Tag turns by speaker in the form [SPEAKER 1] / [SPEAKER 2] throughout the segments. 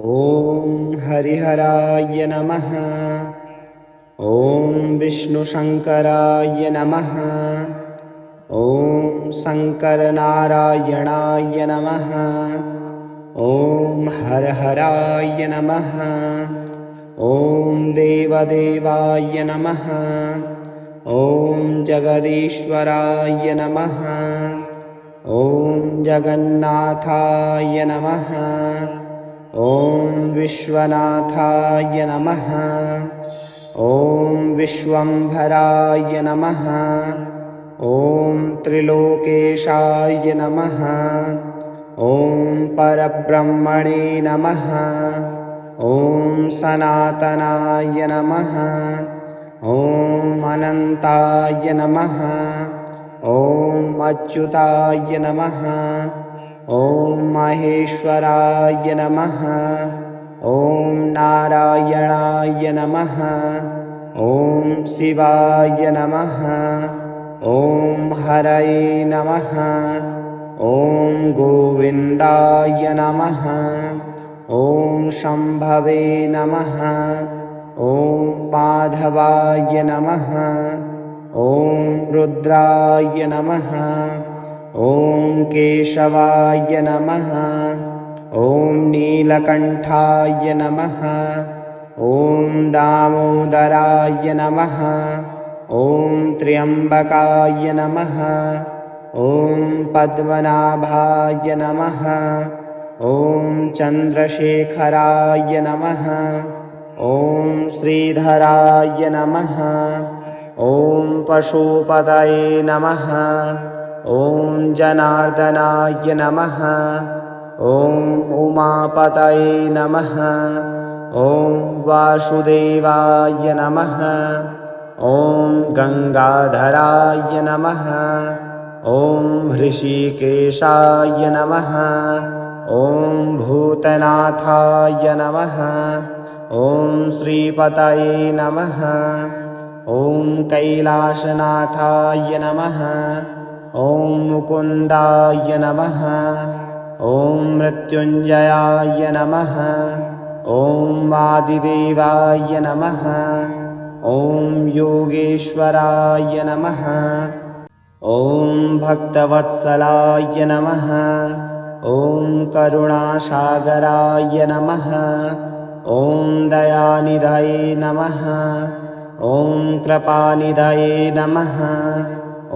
[SPEAKER 1] ॐ हरिहराय नमः। ॐ विष्णुशङ्कराय नमः। ॐ शङ्करनारायणाय नमः। ॐ हरहराय नमः। ॐ देवदेवाय नमः। ॐ जगदीश्वराय नमः। ॐ जगन्नाथाय नमः। ॐ विश्वनाथाय नमः। ॐ विश्वम्भराय नमः। ॐ त्रिलोकेशाय नमः। ॐ परब्रह्मणे नमः। ॐ सनातनाय नमः। ॐ अनन्ताय नमः। ॐ अच्युताय नमः। ॐ महेश्वराय नमः। ॐ नारायणाय नमः। ॐ शिवाय नमः। ॐ हरये नमः। ॐ गोविन्दाय नमः। ॐ शम्भवे नमः। ॐ माधवाय नमः। ॐ रुद्राय नमः। ॐ केशवाय नमः। ॐ नीलकण्ठाय नमः। ॐ दामोदराय नमः। ॐ त्र्यम्बकाय नमः। ॐ पद्मनाभाय नमः। ॐ चन्द्रशेखराय नमः। ॐ श्रीधराय नमः। ॐ पशुपतये नमः। ॐ जनार्दनाय नमः। ॐ उमापतये नमः। ॐ वासुदेवाय नमः। ॐ गङ्गाधराय नमः। ॐ हृषीकेशाय नमः। ॐ भूतनाथाय नमः। ॐ श्रीपतये नमः। ॐ कैलासनाथाय नमः। ॐ मुकुन्दाय नमः। ॐ मृत्युञ्जयाय नमः। ॐ आदिदेवाय नमः। ॐ योगेश्वराय नमः। ॐ भक्तवत्सलाय नमः। ॐ करुणासागराय नमः। ॐ दयानिधये नमः। ॐ कृपानिधये नमः।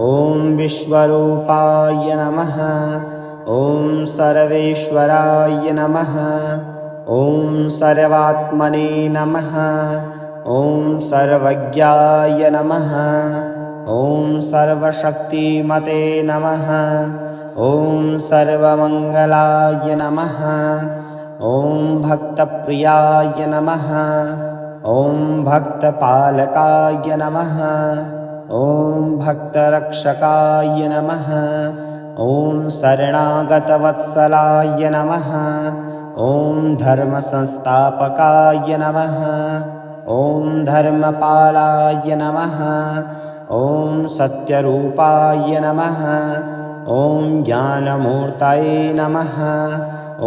[SPEAKER 1] ॐ विश्वरूपाय नमः। ॐ सर्वेश्वराय नमः। ॐ सर्वात्मने नमः। ॐ सर्वज्ञाय नमः। ॐ सर्वशक्तिमते नमः। ॐ सर्वमङ्गलाय नमः। ॐ भक्तप्रियाय नमः। ॐ भक्तपालकाय नमः। ॐ भक्तरक्षकाय नमः। ॐ शरणागतवत्सलाय नमः। ॐ धर्मसंस्थापकाय नमः। ॐ धर्मपालाय नमः। ॐ सत्यरूपाय नमः। ॐ ज्ञानमूर्तये नमः।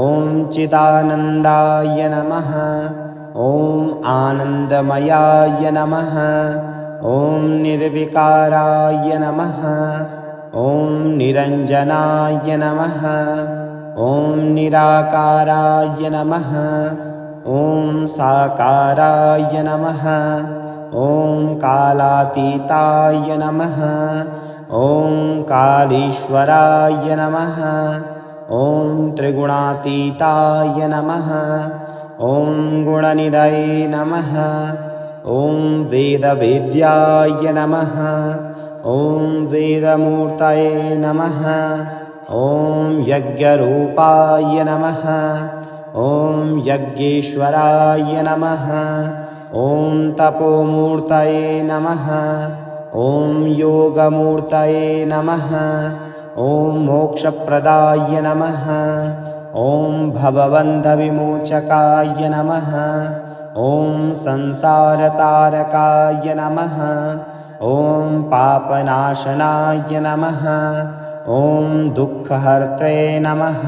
[SPEAKER 1] ॐ चिदानन्दाय नमः। ॐ आनन्दमयाय नमः। ॐ निर्विकाराय नमः। ॐ निरञ्जनाय नमः। ॐ निराकाराय नमः। ॐ साकाराय नमः। ॐ कालातीताय नमः। ॐ कालीश्वराय नमः। ॐ त्रिगुणातीताय नमः। ॐ गुणनिधये नमः। ॐ वेदवेद्याय नमः। ॐ वेदमूर्तये नमः। ॐ यज्ञरूपाय नमः। ॐ यज्ञेश्वराय नमः। ॐ तपोमूर्तये नमः। ॐ योगमूर्तये नमः। ॐ मोक्षप्रदाय नमः। ॐ भवबन्धविमोचकाय नमः। ॐ संसारतारकाय नमः। ॐ पापनाशनाय नमः। ॐ दुःखहर्त्रे नमः।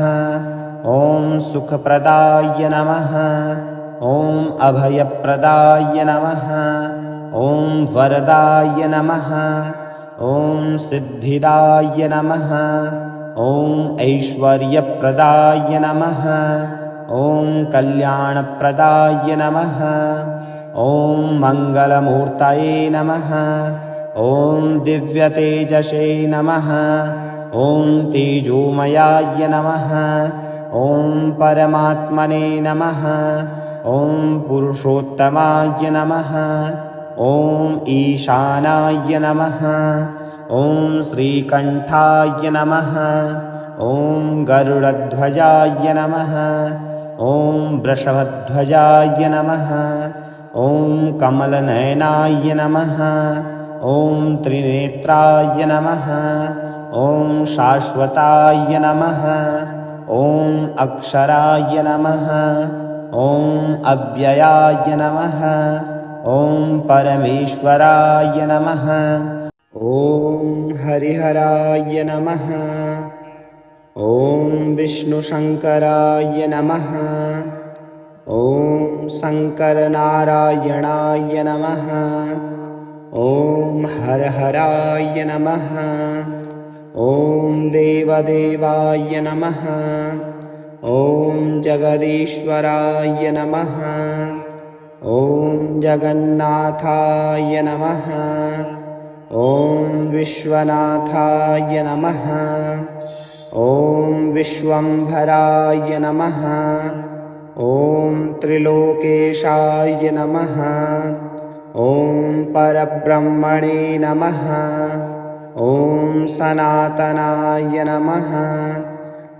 [SPEAKER 1] ॐ सुखप्रदाय नमः। ॐ अभयप्रदाय नमः। ॐ वरदाय नमः। ॐ सिद्धिदाय नमः। ॐ ऐश्वर्यप्रदाय नमः। ॐ कल्याणप्रदाय नमः। ॐ मङ्गलमूर्तये नमः। ॐ दिव्यतेजसे नमः। ॐ तेजोमयाय नमः। ॐ परमात्मने नमः। ॐ पुरुषोत्तमाय नमः। ॐ ईशानाय नमः। ॐ श्रीकण्ठाय नमः। ॐ गरुडध्वजाय नमः। ॐ वृषभध्वजाय नमः। ॐ कमलनयनाय नमः। ॐ त्रिनेत्राय नमः। ॐ शाश्वताय नमः। ॐ अक्षराय नमः। ॐ अव्ययाय नमः। ॐ परमेश्वराय नमः। ॐ हरिहराय नमः। ॐ विष्णुशङ्कराय नमः। ॐ शङ्करनारायणाय नमः। ॐ हरहराय नमः। ॐ देवदेवाय नमः। ॐ जगदीश्वराय नमः। ॐ जगन्नाथाय नमः। ॐ विश्वनाथाय नमः। ॐ विश्वम्भराय नमः। ॐ त्रिलोकेशाय नमः। ॐ परब्रह्मणे नमः। ॐ सनातनाय नमः।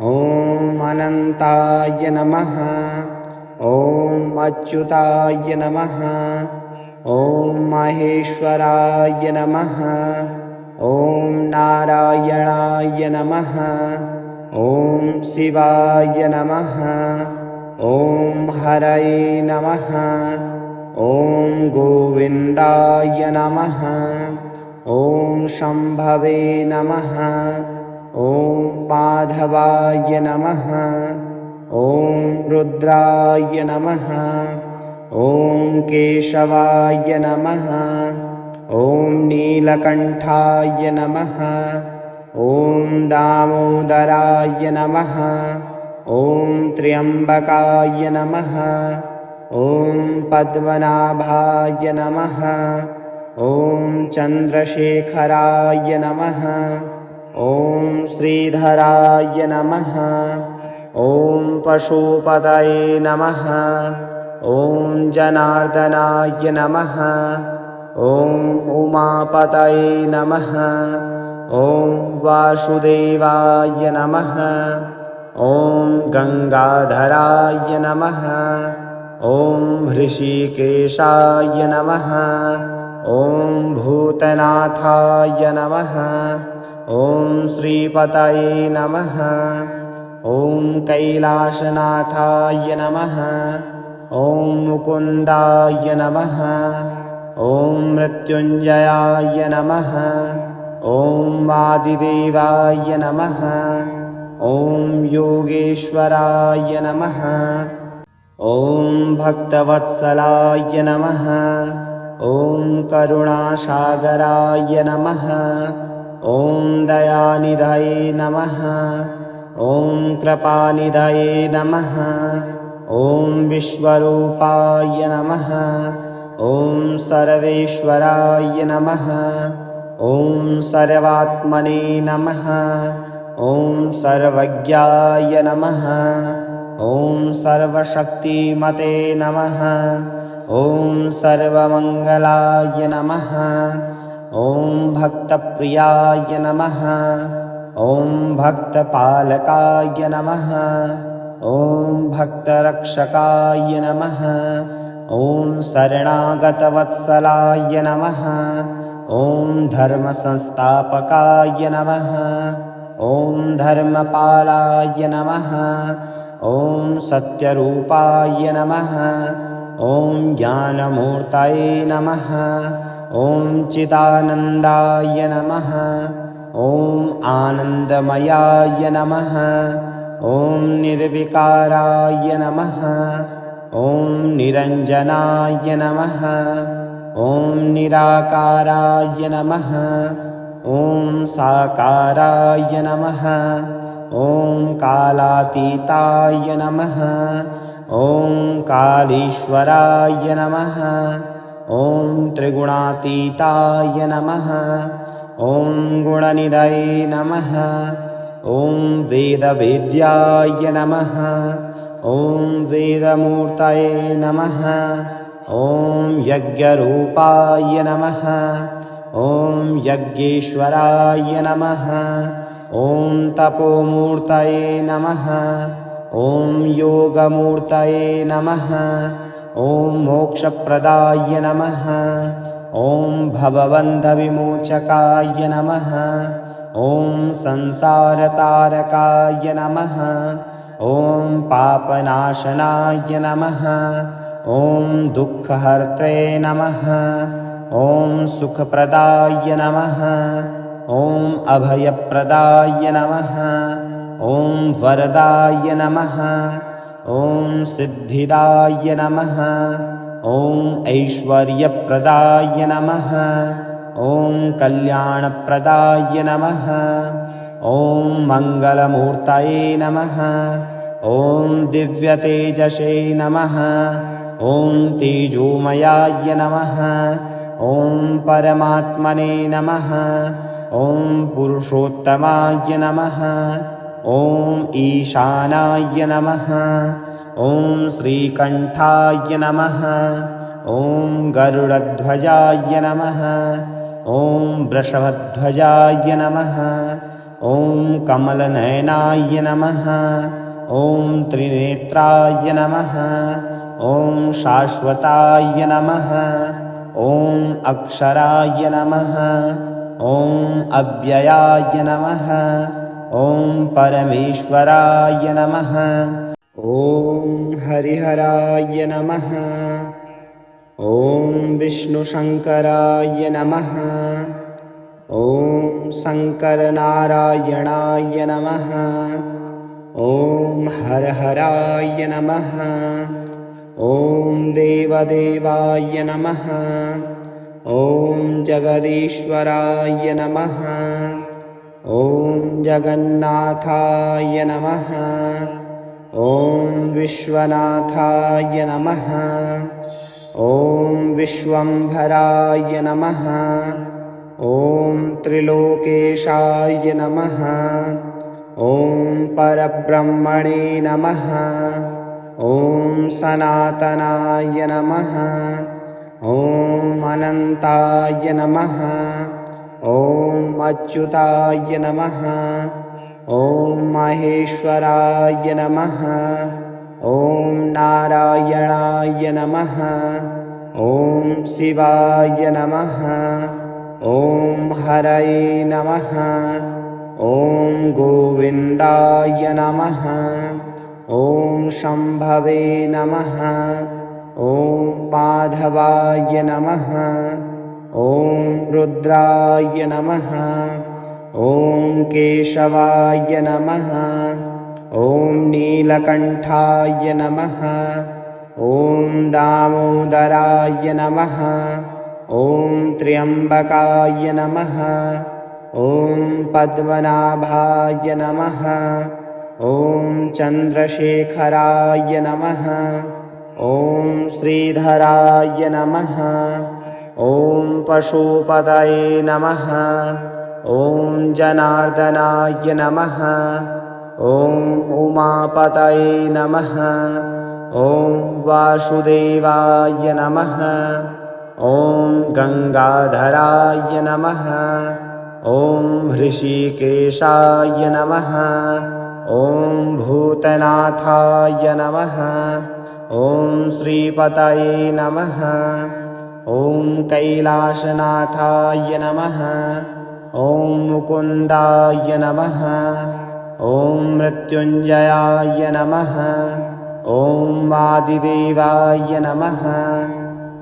[SPEAKER 1] ॐ अनन्ताय नमः। ॐ अच्युताय नमः। ॐ महेश्वराय नमः। ॐ नारायणाय नमः। ॐ शिवाय नमः। ॐ हरये नमः। ॐ गोविन्दाय नमः। ॐ शम्भवे नमः। ॐ माधवाय नमः। ॐ रुद्राय नमः। ॐ केशवाय नमः। ॐ नीलकण्ठाय नमः। ॐ दामोदराय नमः। ॐ त्र्यम्बकाय नमः। ॐ पद्मनाभाय नमः। ॐ चन्द्रशेखराय नमः। ॐ श्रीधराय नमः। ॐ पशुपतये नमः। ॐ जनार्दनाय नमः। ॐ उमापतये नमः। ॐ वासुदेवाय नमः। ॐ गङ्गाधराय नमः। ॐ ऋषिकेशाय नमः। ॐ भूतनाथाय नमः। ॐ श्रीपतये नमः। ॐ कैलासनाथाय नमः। ॐ मुकुन्दाय नमः। ॐ मृत्युञ्जयाय नमः। ॐ आदिदेवाय नमः। ॐ योगेश्वराय नमः। ॐ भक्तवत्सलाय नमः। ॐ करुणासागराय नमः। ॐ दयानिधये नमः। ॐ कृपानिधये नमः। ॐ विश्वरूपाय नमः। ॐ सर्वेश्वराय नमः। ॐ सर्वात्मने नमः। ॐ सर्वज्ञाय नमः। ॐ सर्वशक्तिमते नमः। ॐ सर्वमङ्गलाय नमः। ॐ भक्तप्रियाय नमः। ॐ भक्तपालकाय नमः। ॐ भक्तरक्षकाय नमः। ॐ शरणागतवत्सलाय नमः। ॐ धर्मसंस्थापकाय नमः। ॐ धर्मपालाय नमः। ॐ सत्यरूपाय नमः। ॐ ज्ञानमूर्तये नमः। ॐ चिदानन्दाय नमः। ॐ आनन्दमयाय नमः। ॐ निर्विकाराय नमः। ॐ निरञ्जनाय नमः। ॐ निराकाराय नमः। ॐ साकाराय नमः। ॐ कालातीताय नमः। ॐ कालीश्वराय नमः। ॐ त्रिगुणातीताय नमः। ॐ गुणनिधये नमः। ॐ वेदवेद्याय नमः। ॐ वेदमूर्तये नमः। ॐ यज्ञरूपाय नमः। ॐ यज्ञेश्वराय नमः। ॐ तपोमूर्तये नमः। ॐ योगमूर्तये नमः। ॐ मोक्षप्रदाय नमः। ॐ भवबन्धविमोचकाय नमः। ॐ संसारतारकाय नमः। ॐ पापनाशनाय नमः। ॐ दुःखहर्त्रे नमः। ॐ सुखप्रदाय नमः। ॐ अभयप्रदाय नमः। ॐ वरदाय नमः। ॐ सिद्धिदाय नमः। ॐ ऐश्वर्यप्रदाय नमः। ॐ कल्याणप्रदाय नमः। ॐ मङ्गलमूर्तये नमः। ॐ दिव्यतेजसे नमः। ॐ तेजोमयाय नमः। ॐ परमात्मने नमः। ॐ पुरुषोत्तमाय नमः। ॐ ईशानाय नमः। ॐ श्रीकण्ठाय नमः। ॐ गरुडध्वजाय नमः। ॐ वृषभध्वजाय नमः। ॐ कमलनयनाय नमः। ॐ त्रिनेत्राय नमः। ॐ शाश्वताय नमः। ॐ अक्षराय नमः। ॐ अव्ययाय नमः। ॐ परमेश्वराय नमः। ॐ हरिहराय नमः। ॐ विष्णुशङ्कराय नमः। ॐ शङ्करनारायणाय नमः। ॐ हरहराय नमः। ॐ देवदेवाय नमः। ॐ जगदीश्वराय नमः। ॐ जगन्नाथाय नमः। ॐ विश्वनाथाय नमः। ॐ विश्वम्भराय नमः। ॐ त्रिलोकेशाय नमः। ॐ परब्रह्मणे नमः। ॐ सनातनाय नमः। ॐ अनन्ताय नमः। ॐ अच्युताय नमः। ॐ महेश्वराय नमः। ॐ नारायणाय नमः। ॐ शिवाय नमः। ॐ हरये नमः। ॐ गोविन्दाय नमः। ॐ शम्भवे नमः। ॐ माधवाय नमः। ॐ रुद्राय नमः। ॐ केशवाय नमः। ॐ नीलकण्ठाय नमः। ॐ दामोदराय नमः। ॐ त्र्यम्बकाय नमः। ॐ पद्मनाभाय नमः। ॐ चन्द्रशेखराय नमः। ॐ श्रीधराय नमः। ॐ पशुपतये नमः। ॐ जनार्दनाय नमः। ॐ उमापतये नमः। ॐ वासुदेवाय नमः। ॐ गङ्गाधराय नमः। ॐ हृषीकेशाय नमः। ॐ भूतनाथाय नमः। ॐ श्रीपतये नमः। ॐ कैलासनाथाय नमः। ॐ मुकुन्दाय नमः। ॐ मृत्युञ्जयाय नमः। ॐ आदिदेवाय नमः।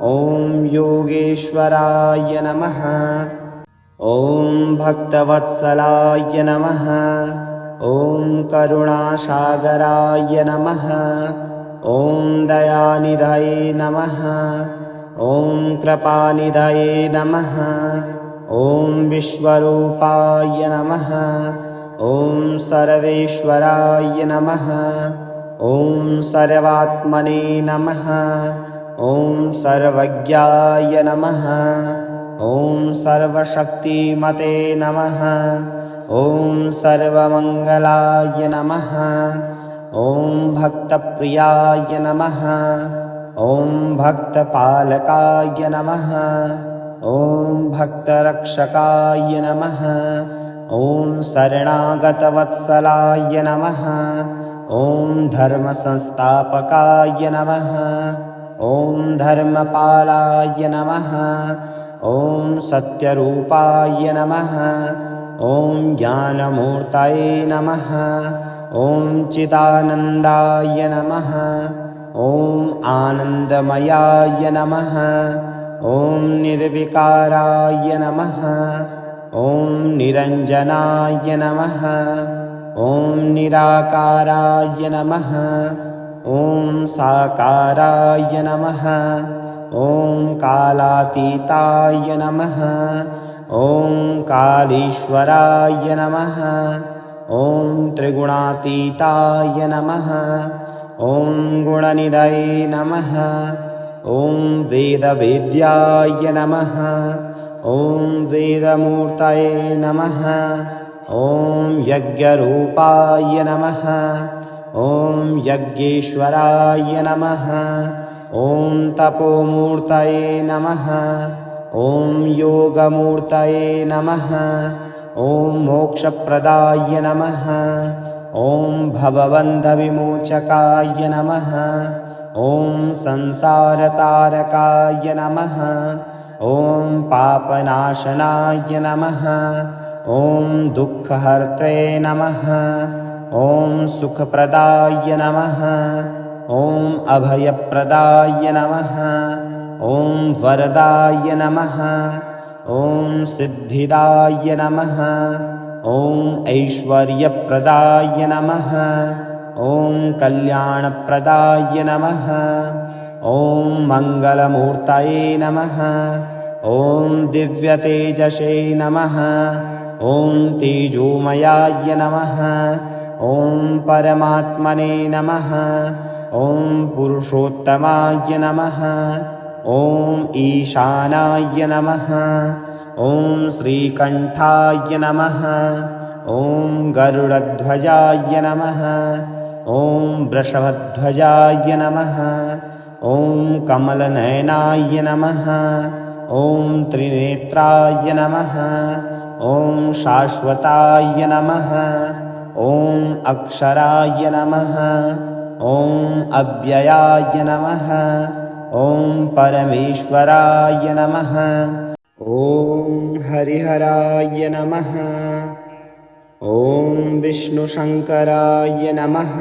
[SPEAKER 1] ॐ योगेश्वराय नमः। ॐ भक्तवत्सलाय नमः। ॐ करुणासागराय नमः। ॐ दयानिधये नमः। ॐ कृपानिधये नमः। ॐ विश्वरूपाय नमः। ॐ सर्वेश्वराय नमः। ॐ सर्वात्मने नमः। ॐ सर्वज्ञाय नमः। ॐ सर्वशक्तिमते नमः। ॐ सर्वमङ्गलाय नमः। ॐ भक्तप्रियाय नमः। ॐ भक्तपालकाय नमः। ॐ भक्तरक्षकाय नमः। ॐ शरणागतवत्सलाय नमः। ॐ धर्मसंस्थापकाय नमः। ॐ धर्मपालाय नमः। ॐ सत्यरूपाय नमः। ॐ ज्ञानमूर्तये नमः। ॐ चिदानन्दाय नमः। ॐ आनन्दमयाय नमः। ॐ निर्विकाराय नमः। ॐ निरञ्जनाय नमः। ॐ निराकाराय नमः। ॐ साकाराय नमः। ॐ कालातीताय नमः। ॐ कालीश्वराय नमः। ॐ त्रिगुणातीताय नमः। ॐ गुणनिधये नमः। ॐ वेदवेद्याय नमः। ॐ वेदमूर्तये नमः। ॐ यज्ञरूपाय नमः। ॐ यज्ञेश्वराय नमः। ॐ तपोमूर्तये नमः। ॐ योगमूर्तये नमः। ॐ मोक्षप्रदाय नमः। ॐ भवबन्धविमोचकाय नमः। ॐ संसारतारकाय नमः। ॐ पापनाशनाय नमः। ॐ दुःखहर्त्रे नमः। ॐ सुखप्रदाय नमः। ॐ अभयप्रदाय नमः। ॐ वरदाय नमः। ॐ सिद्धिदाय नमः। ॐ ऐश्वर्यप्रदाय नमः। ॐ कल्याणप्रदाय नमः। ॐ मङ्गलमूर्तये नमः। ॐ दिव्यतेजसे नमः। ॐ तेजोमयाय नमः। ॐ परमात्मने नमः। ॐ पुरुषोत्तमाय नमः। ॐ ईशानाय नमः। ॐ श्रीकण्ठाय नमः। ॐ गरुडध्वजाय नमः। ॐ वृषभध्वजाय नमः। ॐ कमलनयनाय नमः। ॐ त्रिनेत्राय नमः। ॐ शाश्वताय नमः। ॐ अक्षराय नमः। ॐ अव्ययाय नमः। ॐ परमेश्वराय नमः। ॐ हरिहराय नमः। ॐ विष्णुशङ्कराय नमः।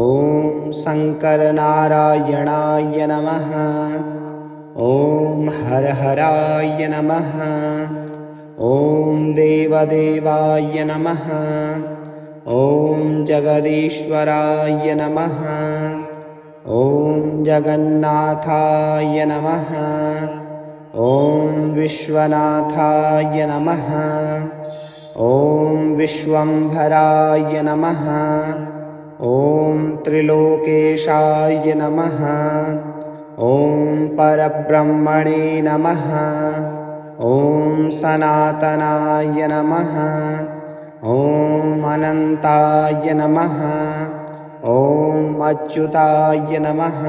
[SPEAKER 1] ॐ शङ्करनारायणाय नमः। ॐ हरहराय नमः। ॐ देवदेवाय नमः। ॐ जगदीश्वराय नमः। ॐ जगन्नाथाय नमः। ॐ विश्वनाथाय नमः। ॐ विश्वम्भराय नमः। ॐ त्रिलोकेशाय नमः। ॐ परब्रह्मणे नमः। ॐ सनातनाय नमः। ॐ अनन्ताय नमः। ॐ अच्युताय नमः।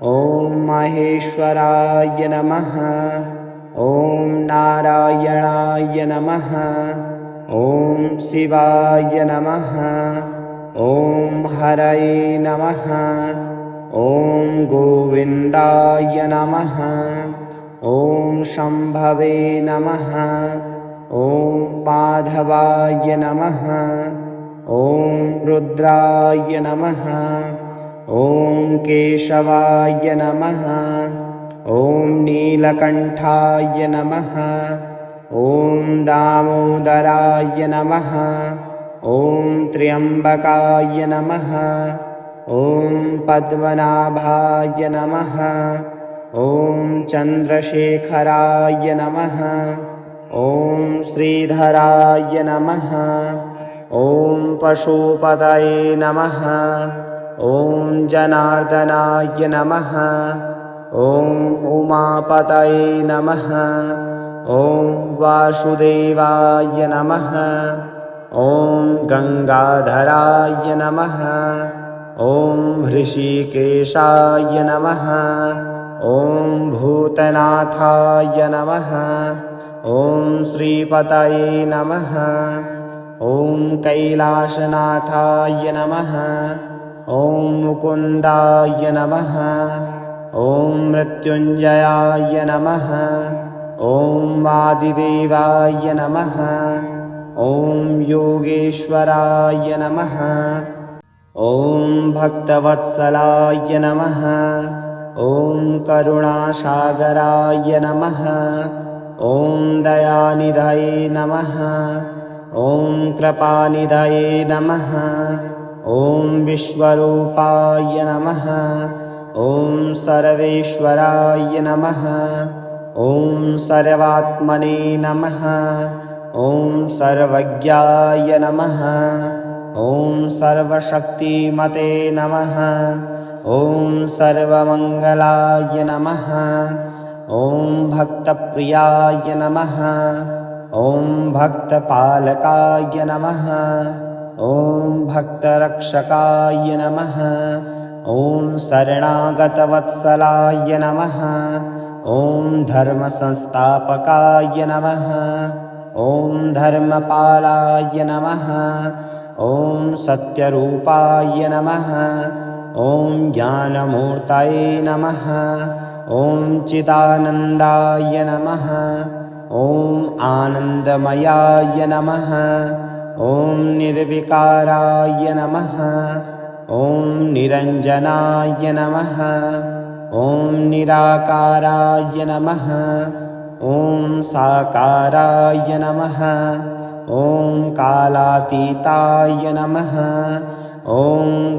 [SPEAKER 1] ॐ महेश्वराय नमः। ॐ नारायणाय नमः। ॐ शिवाय नमः। ॐ हरये नमः। ॐ गोविन्दाय नमः। ॐ शम्भवे नमः। ॐ माधवाय नमः। ॐ रुद्राय नमः। ॐ केशवाय नमः। ॐ नीलकण्ठाय नमः। ॐ दामोदराय नमः। ॐ त्र्यम्बकाय नमः। ॐ पद्मनाभाय नमः। ॐ चन्द्रशेखराय नमः। ॐ श्रीधराय नमः। ॐ पशुपतये नमः। ॐ जनार्दनाय नमः। ॐ उमापतये नमः। ॐ वासुदेवाय नमः। ॐ गङ्गाधराय नमः। ॐ ऋषिकेशाय नमः। ॐ भूतनाथाय नमः। ॐ श्रीपतये नमः। ॐ कैलासनाथाय नमः। ॐ मुकुन्दाय नमः। ॐ मृत्युञ्जयाय नमः। ॐ आदिदेवाय नमः। ॐ योगेश्वराय नमः। ॐ भक्तवत्सलाय नमः। ॐ करुणासागराय नमः। ॐ दयानिधये नमः। ॐ कृपानिधये नमः। ॐ विश्वरूपाय नमः। ॐ सर्वेश्वराय नमः। ॐ सर्वात्मने नमः। ॐ सर्वज्ञाय नमः। ॐ सर्वशक्तिमते नमः। ॐ सर्वमङ्गलाय नमः। ॐ भक्तप्रियाय नमः। ॐ भक्तपालकाय नमः। ॐ भक्तरक्षकाय नमः। ॐ शरणागतवत्सलाय नमः। ॐ धर्मसंस्थापकाय नमः। ॐ धर्मपालाय नमः। ॐ सत्यरूपाय नमः। ॐ ज्ञानमूर्तये नमः। ॐ चिदानन्दाय नमः। ॐ आनन्दमयाय नमः। ॐ निर्विकाराय नमः। ॐ निरञ्जनाय नमः। ॐ निराकाराय नमः। ॐ साकाराय नमः। ॐ कालातीताय नमः। ॐ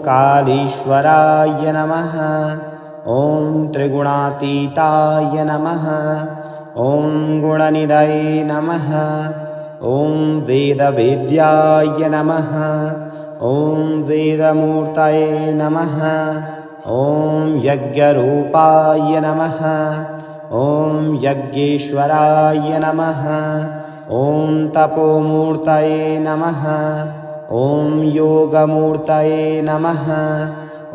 [SPEAKER 1] कालीश्वराय नमः। ॐ त्रिगुणातीताय नमः। ॐ गुणनिधये नमः। ॐ वेदवेद्याय नमः। ॐ वेदमूर्तये नमः। ॐ यज्ञरूपाय नमः। ॐ यज्ञेश्वराय नमः। ॐ तपोमूर्तये नमः। ॐ योगमूर्तये नमः।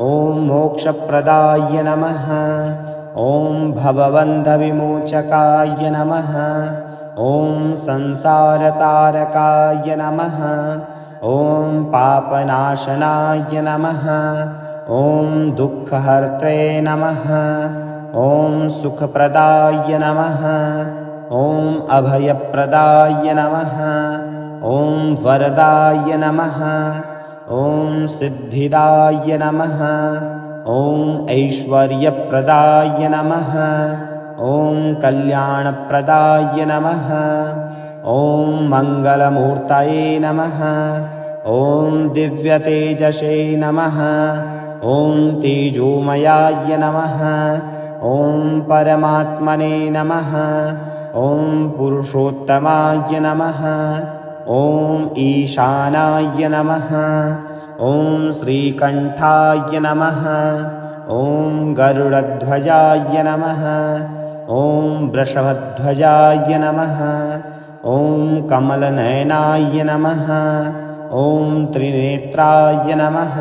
[SPEAKER 1] ॐ मोक्षप्रदाय नमः। ॐ भवबन्धविमोचकाय नमः। ॐ संसारतारकाय नमः। ॐ पापनाशनाय नमः। ॐ दुःखहर्त्रे नमः। ॐ सुखप्रदाय नमः। ॐ अभयप्रदाय नमः। ॐ वरदाय नमः। ॐ सिद्धिदाय नमः। ॐ ऐश्वर्यप्रदाय नमः। ॐ कल्याणप्रदाय नमः। ॐ मङ्गलमूर्तये नमः। ॐ दिव्यतेजसे नमः। ॐ तेजोमयाय नमः। ॐ परमात्मने नमः। ॐ पुरुषोत्तमाय नमः। ॐ ईशानाय नमः। ॐ श्रीकण्ठाय नमः। ॐ गरुडध्वजाय नमः। ॐ वृषभध्वजाय नमः। ॐ कमलनयनाय नमः। ॐ त्रिनेत्राय नमः।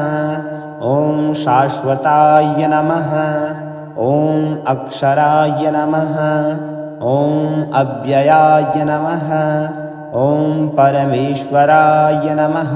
[SPEAKER 1] ॐ शाश्वताय नमः। ॐ अक्षराय नमः। ॐ अव्ययाय नमः। ॐ परमेश्वराय नमः।